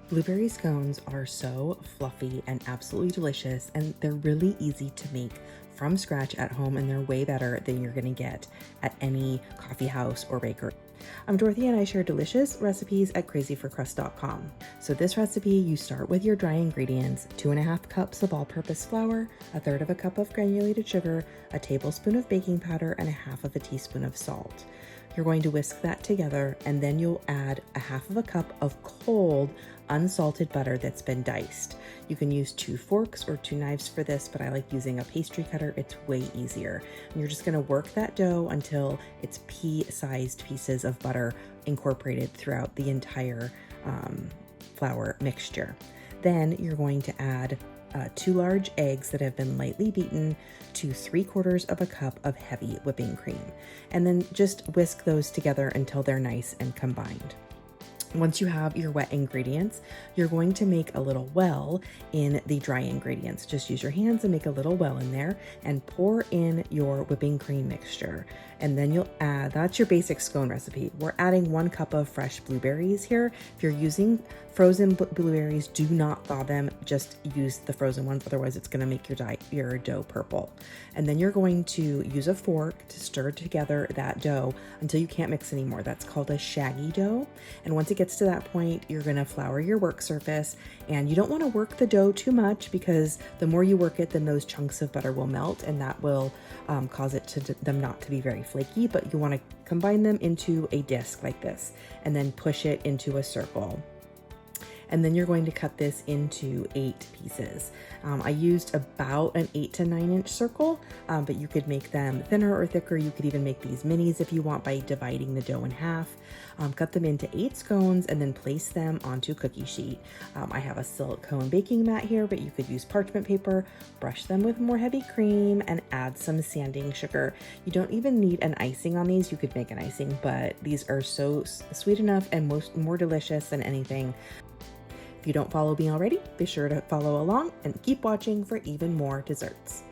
Blueberry scones are so fluffy and absolutely delicious, and they're really easy to make from scratch at home, and they're way better than you're gonna get at any coffee house or bakery. I'm Dorothy and I share delicious recipes at crazyforcrust.com. So this recipe, you start with your dry ingredients: 2.5 cups of all-purpose flour, 1/3 of a cup of granulated sugar, a tablespoon of baking powder, and 1/2 of a teaspoon of salt. You're going to whisk that together, and then you'll add 1/2 of a cup of cold, unsalted butter that's been diced. You can use 2 forks or 2 knives for this, but I like using a pastry cutter. It's way easier. And you're just gonna work that dough until it's pea-sized pieces of butter incorporated throughout the entire flour mixture. Then you're going to add 2 large eggs that have been lightly beaten to 3/4 of a cup of heavy whipping cream. And then just whisk those together until they're nice and combined. Once you have your wet ingredients, you're going to make a little well in the dry ingredients. Just use your hands and make a little well in there and pour in your whipping cream mixture. And then you'll add, that's your basic scone recipe. We're adding 1 cup of fresh blueberries here. If you're using frozen blueberries, do not thaw them, just use the frozen ones. Otherwise it's gonna make your dough purple. And then you're going to use a fork to stir together that dough until you can't mix anymore. That's called a shaggy dough. And once it gets to that point, you're gonna flour your work surface, and you don't wanna work the dough too much, because the more you work it, then those chunks of butter will melt, and that will cause them not to be very flaky. But you wanna combine them into a disc like this, and then push it into a circle. And then you're going to cut this into 8 pieces. I used about an 8 to 9 inch circle, but you could make them thinner or thicker. You could even make these minis if you want by dividing the dough in half. Cut them into 8 scones and then place them onto cookie sheet. I have a silicone baking mat here, but you could use parchment paper. Brush them with more heavy cream and add some sanding sugar. You don't even need an icing on these. You could make an icing, but these are so sweet enough and more delicious than anything. If you don't follow me already, be sure to follow along and keep watching for even more desserts.